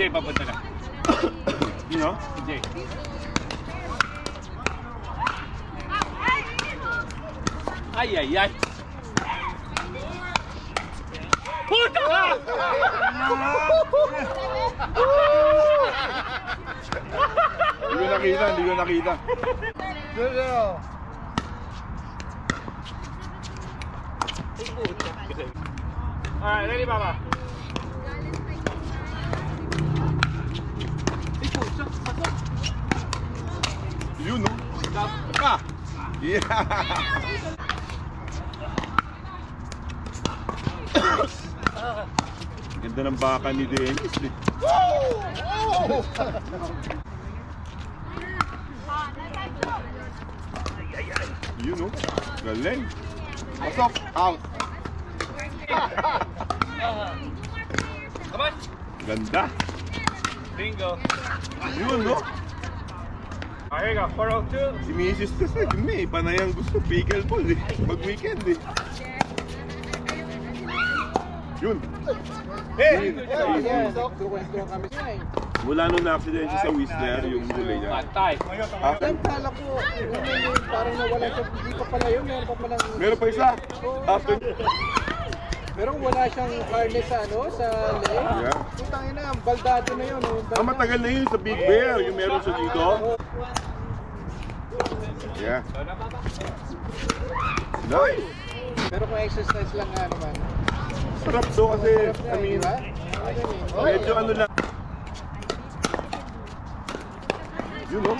Jay, papunta na. You know? Si Jay. Ay, ay, ay. Puta ka! Hindi ko nakita. Alright, ready, Papa? Yun, no? Ah! Yeah! Ganda ng baka ni Dennis, eh. Yun, no? Galing. Pasok! Out! Come on! Ganda! Bingo! Yun, no? Alright, here you go. 402. Si Mrs. kasi, may panayang gusto pickleball, eh. Mag-weekend, eh. Yun! Hey! Mula nung na-accident siya sa Whistler, yung huli niya. Pantay! After, Kala ko, parang nawala siya, hindi pa pala yun, meron pa palang... meron pa isa. After, Pero wala siyang harness sa ano, sa leg. yeah. Putangin na, baldado na yun. Ah, matagal na yun sa Big Bear, yung meron siya dito. Yeah. Nice! Pero kung exercise lang nga naman. Sarap to kasi, I mean, Diba? medyo ano lang. Yun, no?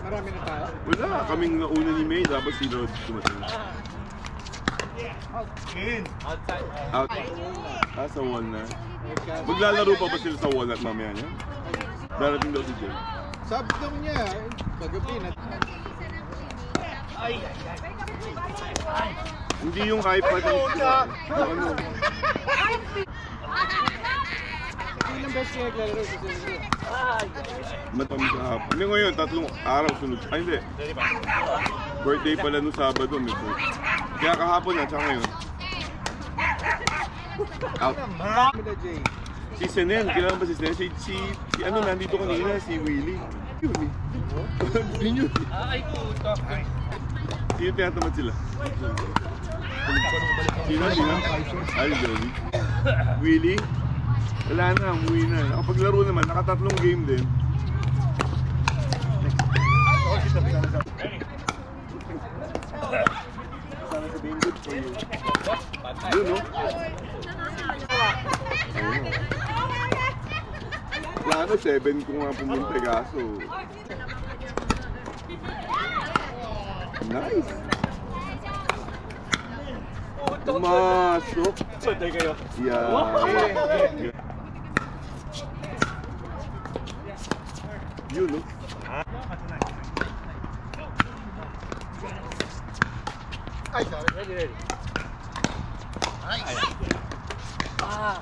Marami na tayo. Wala, kaming nauna ni May, tapos si Rod tumating. Out. Ah, sa wall na. Maglalaro pa ba sila sa wall at mamaya niya? Darating daw si Jay. Sabi daw niya, kagabi na. Hindi yung iPad yung ano. Ilang beses siya naglalaro sa sila. Matamis sa hapon. Hindi ngayon, 3 araw sunod. Ay, hindi. Birthday pala nung Sabado, may birthday. Kaya kahapon na, tsaka ngayon. Out. Mila Jay. Si Senel, kailangan ba si Senel? Si ano, nandito kanina, si Willie. Yun eh. Yun yun. Ay, puto! Sino tinatamad sila? Sino? Ay, Joey. Willie? Wala na, umuwi na. Nakapaglaro naman, naka3 game din. Sana sabihin good for you. Yun, no? Plano, 7 ko nga pumunta, kaso. Nice! Pumasok! Patay kayo. Yeah! Yun, no? Ay, sorry. Ready. Ay. Ah!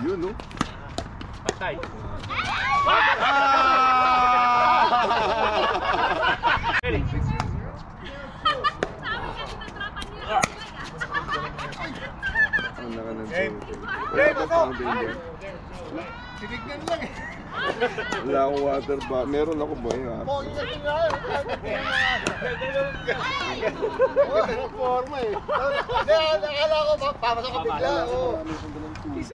Yun, no? Patay! Ready? Ang nakanansin. Wala ba pang danger? Tinignan lang eh. Wala akong water ba? Meron ako ba yun? Pogi kasi nga yun. Ganda ng forma eh. Hindi, akala ko papasok ka bigla.